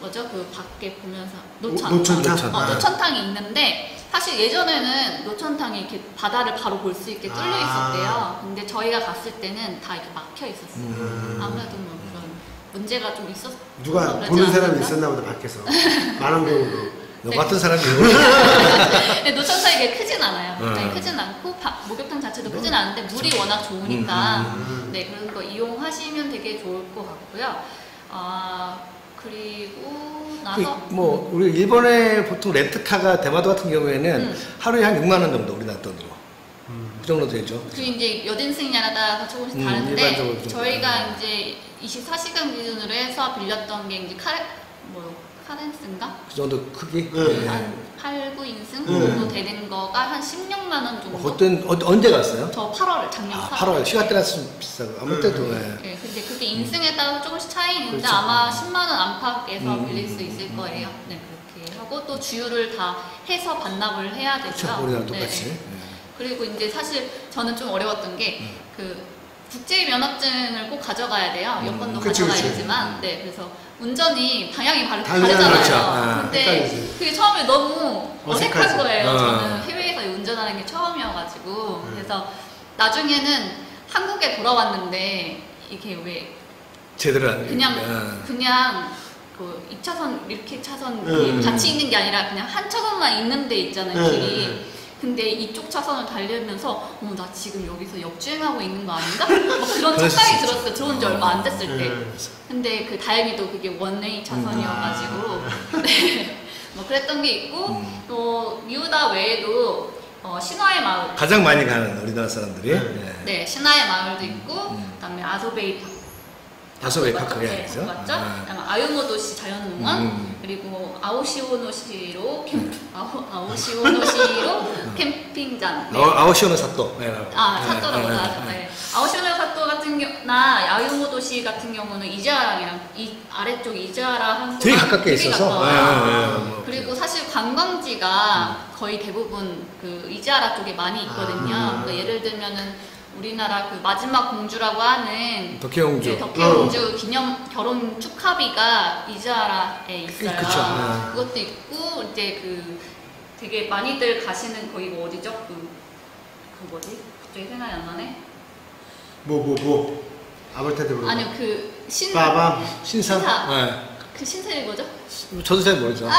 그 밖에 보면서 노천탕이 있는데 사실 예전에는 노천탕이 이렇게 바다를 바로 볼 수 있게 뚫려 있었대요. 근데 저희가 갔을 때는 다 이렇게 막혀 있었어요. 아무래도 뭐 그런 문제가 좀 있었. 누가 보는 사람이 있었나 보다 밖에서 만원경으로. 너 같은 사람이 네, 노천탕이 이게 크진 않아요. 크진 않고 목욕탕 자체도 크진 않은데 물이 워낙 좋으니까 네 그런 거 이용하시면 되게 좋을 것 같고요. 그리고 나서 뭐 우리 일본에 보통 렌트카가 대마도 같은 경우에는 하루에 한 6만 원 정도 우리나라 돈으로 그 정도 되죠. 그 이제 여진승냐에 따라서 조금씩 일반적으로 다른데 좀 저희가 이제 24시간 기준으로 해서 빌렸던 게 이제 카렌스인가? 그 정도 크기. 네. 한 8, 9인승 정도 되는 거가 한 16만 원 정도. 그때 언제 갔어요? 저 8월 작년 8월. 8월 시간대라서 좀 비싸고 아무 때도. 네, 근데 그게 인승에 따라 조금씩 차이 있는데 그렇죠. 아마 10만 원 안팎에서 빌릴 수 있을 거예요. 네, 그렇게 하고 또 주유를 다 해서 반납을 해야 되고요. 그렇죠. 우리나라 똑같이. 네. 네. 그리고 이제 사실 저는 좀 어려웠던 게 그 국제 면허증을 꼭 가져가야 돼요. 여권도 그치, 가져가야 그치. 되지만, 네, 그래서 운전이 방향이 다르잖아요. 다르잖아요. 그렇죠. 아, 근데 헷갈리지. 그게 처음에 너무 어색한 어색하지. 거예요. 아. 저는 해외에서 운전하는 게 처음이어가지고 그래서 나중에는 한국에 돌아왔는데 이게 왜 제대로 안. 그냥 그 2차선 이렇게 차선 음. 같이 있는 게 아니라 그냥 한 차선만 있는 데 있잖아요, 음. 길이. 근데 이쪽 차선을 달리면서 나 지금 여기서 역주행하고 있는 거 아닌가? 뭐 그런 그럴 수 착각이 있죠. 들었어요. 들어온 지 얼마 안 됐을 때. 음. 근데 그 다행히도 그게 원웨이 차선이어가지고 네. 뭐 그랬던 게 있고 또 미우다 외에도 신화의 마을, 가장 많이 가는 우리나라 사람들이. 네. 네, 신화의 마을도 있고 그다음에 아소베이 아소베이 파크가 네, 있어요. 맞죠? 그다음에 아요모도시 자연농원 그리고 아오시오노시로 아오시오노시로 캠핑장. 네. 아오시오노 사또. 네, 사또라고 하죠. 네. 아오시오노 사또 같은 경우나 아요모도시 같은 경우는 이자라랑 이 아래쪽 이자라 항구 되게 가깝게 있어서. 네. 그리고 사실 관광지가 거의 대부분 그 이자라 쪽에 많이 있거든요. 그러니까 예를 들면은 우리나라 그 마지막 공주라고 하는 덕혜공주. 네, 덕혜공주 기념 결혼 축하비가 이자라에 있어요. 그쵸. 그것도 있고 이제 그 되게 많이들 가시는 거기 어디죠? 그 뭐지? 갑자기 생각이 안 나네. 아볼테드 뭐. 아니요 그 빠밤. 신상. 신사. 네. 그 신세리 뭐죠? 저도 잘 모르죠.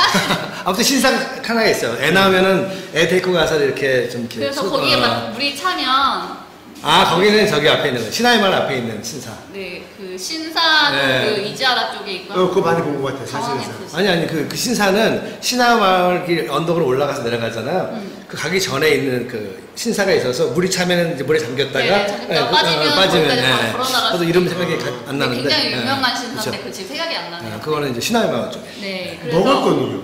아무튼 신상 하나가 있어요. 애 나오면은 애 데리고 가서 이렇게 좀 이렇게. 그래서 거기에 막 물이 차면 거기는 저기 앞에 있는 거. 신하의 말 앞에 있는 신사. 네, 그 신사도 네. 그 이자라 쪽에 있고. 그거 많이 본 것 같아, 사진에서. 아니 그 신사는 신하마을 길 언덕으로 올라가서 내려가잖아요. 그 가기 전에 있는 그 신사가 있어서 물이 차면은 이제 물에 잠겼다가 네, 잠겼다가 빠지면 거기까지 바로 걸어나갈 저도 수 이름 있고. 생각이 안 나는데 굉장히 유명한 네, 신사인데 그쵸. 그 지금 생각이 안 나네요. 그거는 이제 신하의 마을 쪽에. 네, 그래서 먹을 거는요?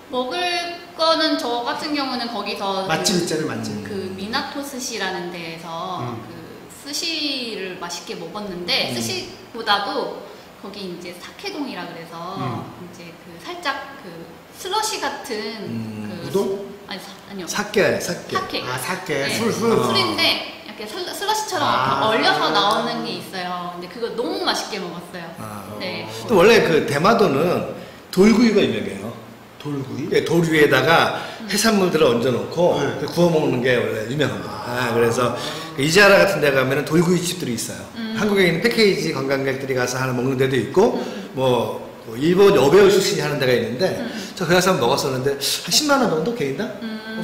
먹을 거는 저 같은 경우는 거기서 맛집 있잖아요, 맛집. 그 미나토 스시라는 데에서 그 스시를 맛있게 먹었는데 스시보다도 거기 이제 사케동이라 그래서 이제 그 살짝 그 슬러시 같은 그 우동? 아니요. 사케. 사케. 사케. 네. 술. 술인데 이렇게 슬러시처럼 이렇게 얼려서 나오는 게 있어요. 근데 그거 너무 맛있게 먹었어요. 네. 또 원래 그 대마도는 돌구이가 유명해요. 돌구이? 예, 돌 위에다가 해산물들을 얹어놓고 네. 구워 먹는 게 원래 유명합니다. 그래서 이자라 같은 데 가면은 돌구이 집들이 있어요. 한국에 있는 패키지 관광객들이 가서 하나 먹는 데도 있고, 뭐 일본 여배우 출신이 하는 데가 있는데, 저 그 가서 한번 먹었었는데 한 10만 원 정도 개인당?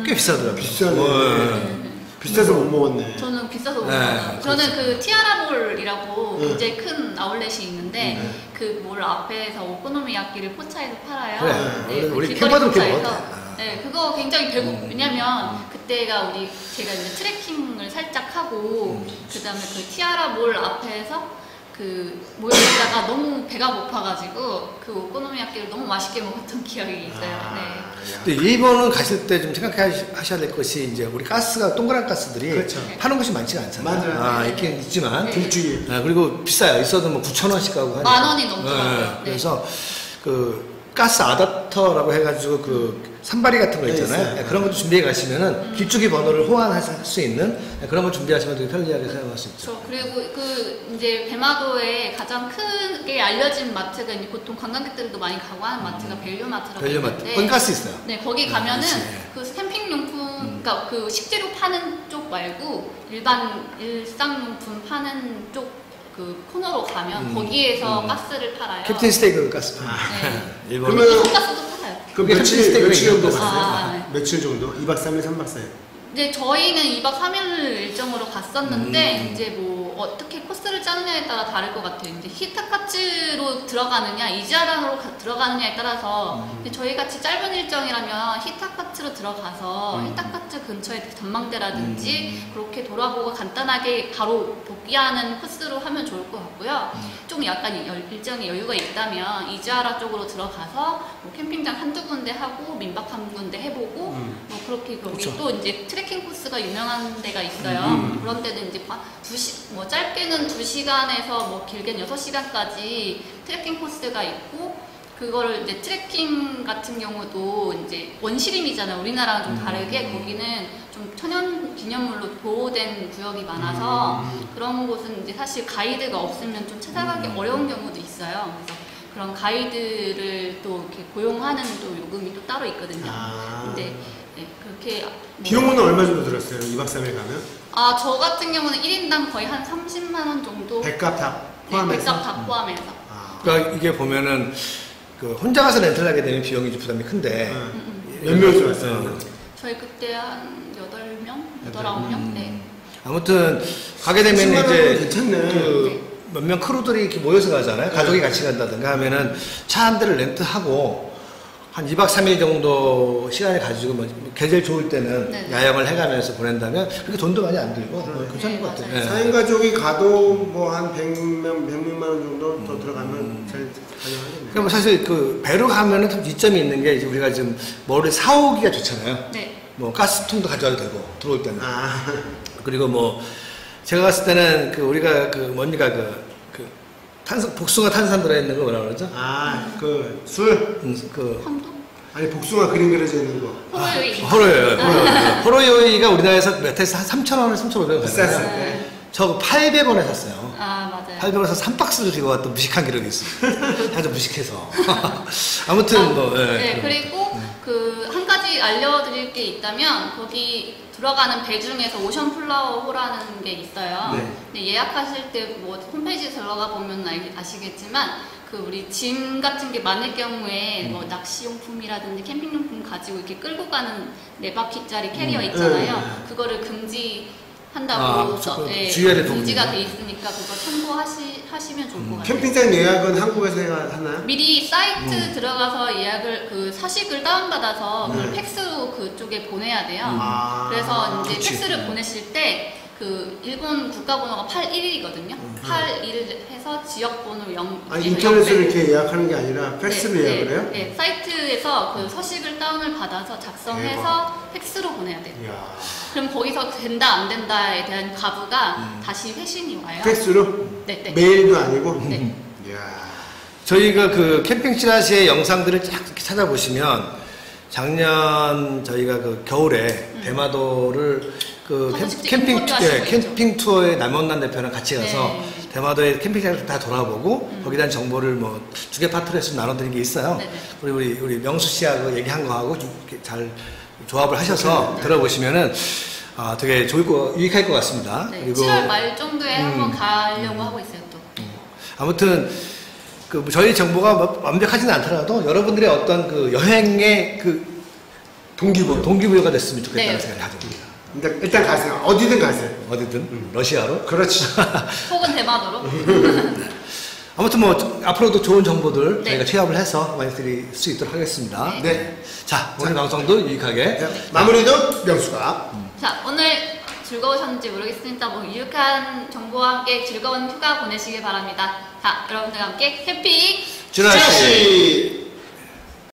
꽤 비싸더라고요. 비싸네. 비싸서 못 먹었네. 저는 비싸서 못 네, 먹어요. 저는 그 티아라몰이라고 네. 굉장히 큰 아울렛이 있는데 그 몰 앞에서 오코노미야끼를 포차에서 팔아요. 그래. 네, 우리 길거리 캠퍼도 그렇게 포차에서. 먹었대. 네, 그거 굉장히 왜냐면 그때가 제가 이제 트레킹을 살짝 하고 그다음에 그 티아라몰 앞에서 그 모여있다가 너무 배가 고파가지고 그 오코노미야끼를 너무 맛있게 먹었던 기억이 있어요. 네. 근데 일본은 가실 때 좀 생각하셔야 될 것이 이제 우리 가스가 동그란 가스들이 그렇죠. 파는 것이 많지가 않잖아요. 맞아요. 있긴 있지만 네. 둘주기. 그리고 비싸요. 있어도 뭐 9,000원씩 가고 하니까. 10,000원이 넘더라고요. 네. 그래서 그 가스 아답터라고 해가지고 그 산발이 같은 거 네, 있잖아요. 있어요. 그런 것도 준비해 가시면은 길쭉이 번호를 호환할 수 있는 그런 거 준비하시면 되게 편리하게 사용할 수 있죠. 그렇죠. 그리고 그 이제 배마도에 가장 크게 알려진 마트가 이제 보통 관광객들도 많이 가고 하는 마트가 밸류마트라고 밸류마트. 있는데 거기 가스 있어요. 네, 거기 가면은 그렇지. 그 캠핑용품, 그러니까 그 식재료 파는 쪽 말고 일상용품 파는 쪽 그 코너로 가면 거기에서 가스를 팔아요. 캡틴 스테이크 가스. 네. 일본. 그러면- 가스도 팔아요. 그 그게 며칠 햄스테이크 정도 얘기하는 갔어요? 아, 네. 며칠 정도? 2박 3일, 3박 4일. 이제 저희는 2박 3일 일정으로 갔었는데 이제 뭐 어떻게 코스를 짜느냐에 따라 다를 것 같아요. 이제 히타카츠로 들어가느냐 이지아라로 들어가느냐에 따라서 이제 저희 같이 짧은 일정이라면 히타카츠로 들어가서 히타카츠 근처에 전망대라든지 그렇게 돌아보고 간단하게 바로 복귀하는 코스로 하면 좋을 것 같고요. 좀 약간 일정에 여유가 있다면 이지아라 쪽으로 들어가서 뭐 캠핑장 한두 군데 하고 민박 한 군데 해보고 뭐 그렇게 거기 그쵸. 또 이제 트레킹 코스가 유명한 데가 있어요. 그런 데는 이제 뭐 짧게는 2시간에서 뭐 길게는 6시간까지 트레킹 코스가 있고 그거를 이제 트레킹 같은 경우도 이제 원시림이잖아요. 우리나라랑 좀 다르게 거기는 좀 천연 기념물로 보호된 구역이 많아서 그런 곳은 이제 사실 가이드가 없으면 좀 찾아가기 어려운 경우도 있어요. 그래서 그런 가이드를 또 이렇게 고용하는 또 요금이 또 따로 있거든요. 근데 네, 그렇게 비용은 얼마 정도 들었어요? 2박 3일 가면? 저 같은 경우는 1인당 거의 한 30만 원 정도. 백값 다 포함해서? 백값 다 포함해서. 그러니까 이게 보면은 그 혼자 가서 렌트를 하게 되면 비용이 좀 부담이 큰데 몇 명이서 갔어요? 저희 그때 한 8명? 8, 9명? 네. 아무튼 가게 되면 10만 원이면 이제 괜찮네. 그 몇 명 크루들이 이렇게 모여서 가잖아요. 가족이 같이 간다든가 하면은 차 한 대를 렌트하고 한 2박 3일 정도 시간을 가지고 뭐 계절 좋을 때는 네네. 야영을 해가면서 보낸다면 그렇게 돈도 많이 안 들고 괜찮은 것 네, 같아요. 맞아요. 예. 4인 가족이 가도 뭐 한 100만 원 정도 더 들어가면 잘 가능하겠네요. 그러니까 뭐 사실 그 배로 가면은 좀 이점이 있는 게 이제 우리가 지금 뭐를 사오기가 좋잖아요. 네. 뭐 가스통도 가져와도 되고 들어올 때는. 아, 그리고 뭐 제가 갔을 때는 그 우리가 그 뭡니까 그 탄산 복숭아 탄산 들어있는 거 뭐라 그러죠? 그 술? 그 황도? 아니 복숭아 그림 그려져 있는 거. 호로요이. 호로요이. 호로요이가 우리나라에서 몇에서 3,000원에 3,500원 비쌌어요. 샀어요. 네. 저 800원에 샀어요. 맞아요. 800원에서 3박스를 들고 왔던 무식한 기록이 있어요. 아주 무식해서. 아무튼 뭐. 예. 네, 그리고 그 한 가지 알려드릴 게 있다면 거기 들어가는 배 중에서 오션 플라워 호라는 게 있어요. 네. 근데 예약하실 때 뭐 홈페이지 들어가 보면 아시겠지만 그 우리 짐 같은 게 많을 경우에 뭐 낚시용품이라든지 캠핑용품 가지고 이렇게 끌고 가는 4바퀴짜리 캐리어 있잖아요. 그거를 금지한다고 주의해야 될 금지가 부분이네. 돼 있으니까 그거 참고하시면 좋을 것 같아요. 캠핑장 예약은 한국에서 하나요? 미리 사이트 들어가서 예약을 그 서식을 다운받아서 그걸 팩스로 그쪽에 보내야 돼요. 그래서 이제 그치. 팩스를 보내실 때 그 일본 국가번호가 81이거든요. 81 해서 지역번호 0. 아니 인터넷으로 이렇게 예약하는 게 아니라 팩스로 예약을 해요? 네, 사이트에서 그 서식을 다운을 받아서 작성해서 팩스로 보내야 돼요. 이야. 그럼 거기서 된다 안 된다에 대한 가부가 다시 회신이 와요. 팩스로? 네, 네. 메일도 아니고? 네. 이야. 저희가 그 캠핑 찌라시의 영상들을 쫙 이렇게 찾아보시면 작년 저희가 그 겨울에 대마도를 그 가서 직접 캠핑 인터뷰 하시고 있죠. 캠핑 투어에 남원남 대표랑 같이 가서 네. 대마도의 캠핑장을 다 돌아보고 거기에 대한 정보를 뭐 두 개 파트로 해서 나눠드린 게 있어요. 네네. 우리 명수 씨하고 얘기한 거하고 이렇게 잘 조합을 하셔서 들어보시면은 되게 유익할 것 같습니다. 네, 그리고 7월 말 정도에 한번 가려고 하고 있어요 또. 아무튼 그 저희 정보가 뭐 완벽하지는 않더라도 여러분들의 어떤 그 여행의 그 동기부여가 됐으면 좋겠다는 네. 생각을 가집니다. 일단 가세요. 어디든 가세요. 어디든 러시아로. 그렇지. 혹은 대마도로. 아무튼 뭐 앞으로도 좋은 정보들 네. 저희가 취합을 해서 많이 드릴 수 있도록 하겠습니다. 네. 자, 오늘 방송도 유익하게. 네. 마무리도 명수가. 자, 오늘 즐거우셨는지 모르겠습니다. 뭐 유익한 정보와 함께 즐거운 휴가 보내시길 바랍니다. 자, 여러분들과 함께 해피 찌라시. 찌라시.